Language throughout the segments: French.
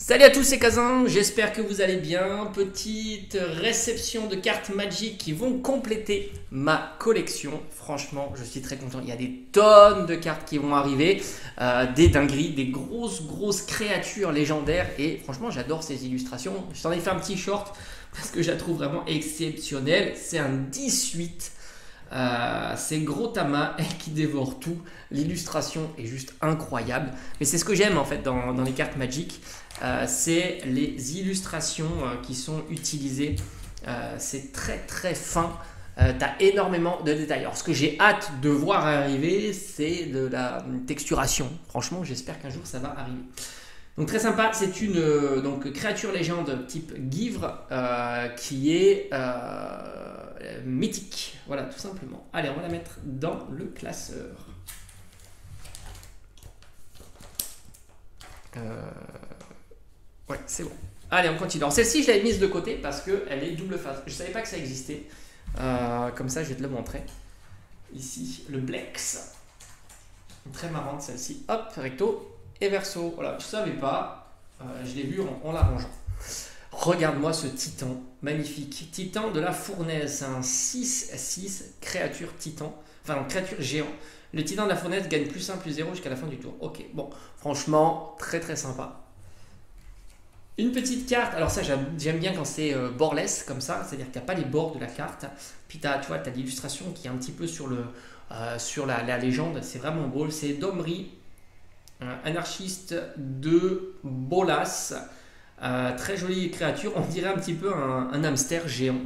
Salut à tous, c'est Kazan, j'espère que vous allez bien. Petite réception de cartes Magic qui vont compléter ma collection. Franchement, je suis très content. Il y a des tonnes de cartes qui vont arriver, des dingueries, des grosses créatures légendaires. Et franchement, j'adore ces illustrations. Je t'en ai fait un petit short parce que je la trouve vraiment exceptionnelle. C'est un 18. C'est Grotama qui dévore tout. L'illustration est juste incroyable. Mais c'est ce que j'aime en fait dans les cartes Magic. C'est les illustrations qui sont utilisées. C'est très fin. Tu as énormément de détails. Alors, ce que j'ai hâte de voir arriver, c'est de la texturation. Franchement, j'espère qu'un jour ça va arriver. Donc, très sympa. C'est une créature légende type Givre qui est mythique. Voilà, tout simplement. Allez, on va la mettre dans le classeur. Ouais, c'est bon. Allez, on continue. Alors, celle-ci, je l'avais mise de côté parce qu'elle est double face. Je ne savais pas que ça existait. Comme ça, je vais te le montrer. Ici, le Blex. Très marrante, celle-ci. Hop, recto et verso. Voilà, je ne savais pas. Je l'ai vu en l'arrangeant. Regarde-moi ce titan. Magnifique. Titan de la fournaise. C'est un 6-6 créature titan. Enfin, créature géant. Le titan de la fournaise gagne +1/+0 jusqu'à la fin du tour. Ok, bon. Franchement, très sympa. Une petite carte, alors ça j'aime bien quand c'est borderless comme ça, c'est-à-dire qu'il n'y a pas les bords de la carte. Puis tu as l'illustration qui est un petit peu sur la légende, c'est vraiment beau. C'est Domri, anarchiste de Bolas. Très jolie créature, on dirait un petit peu un hamster géant.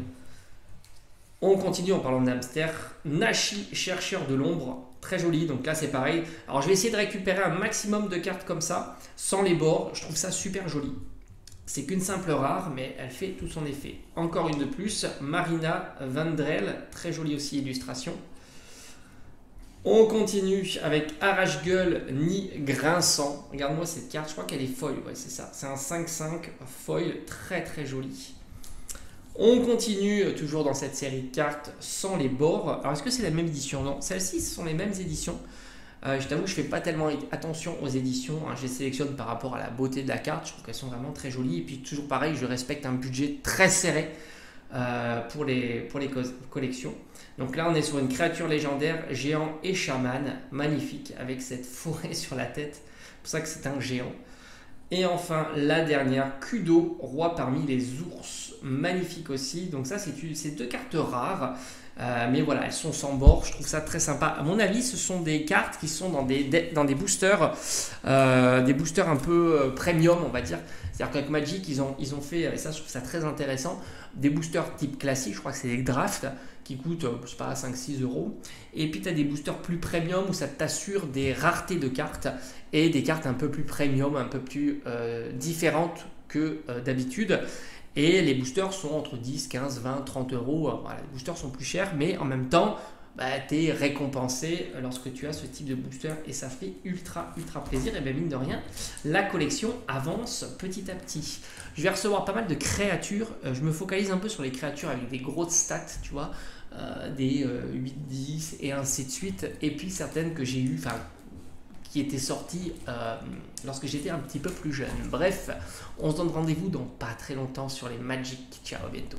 On continue en parlant d'hamster. Nashi, chercheur de l'ombre, très joli, donc là c'est pareil. Alors je vais essayer de récupérer un maximum de cartes comme ça, sans les bords, je trouve ça super joli. C'est qu'une simple rare, mais elle fait tout son effet. Encore une de plus, Marina Vandrel, très jolie aussi illustration. On continue avec Arrache-Gueule ni Grinçant. Regarde-moi cette carte, je crois qu'elle est foil, ouais c'est ça. C'est un 5-5 foil, très joli. On continue toujours dans cette série de cartes sans les bords. Alors est-ce que c'est la même édition? Non, celles-ci ce sont les mêmes éditions. Je t'avoue que je ne fais pas tellement attention aux éditions, hein. Je les sélectionne par rapport à la beauté de la carte, je trouve qu'elles sont vraiment très jolies. Et puis toujours pareil, je respecte un budget très serré pour les collections. Donc là on est sur une créature légendaire, géant et chaman, magnifique, avec cette forêt sur la tête, c'est pour ça que c'est un géant. Et enfin la dernière, Kudo, roi parmi les ours, magnifique aussi. Donc ça c'est deux cartes rares. Mais voilà, elles sont sans bord, je trouve ça très sympa. À mon avis, ce sont des cartes qui sont dans des boosters un peu premium, on va dire. C'est-à-dire qu'avec Magic, ils ont fait, et ça je trouve ça très intéressant, des boosters type classique, je crois que c'est des drafts qui coûtent, je sais pas, 5-6 euros. Et puis tu as des boosters plus premium où ça t'assure des raretés de cartes et des cartes un peu plus premium, un peu plus différentes que d'habitude. Et les boosters sont entre 10, 15, 20, 30 euros. Voilà, les boosters sont plus chers, mais en même temps, tu es récompensé lorsque tu as ce type de booster et ça fait ultra plaisir. Et bien mine de rien, la collection avance petit à petit. Je vais recevoir pas mal de créatures. Je me focalise un peu sur les créatures avec des grosses stats, tu vois, des 8, 10 et ainsi de suite. Et puis certaines que j'ai eues, qui était sorti lorsque j'étais un petit peu plus jeune. Bref, on se donne rendez-vous dans pas très longtemps sur les Magic. Ciao, à bientôt.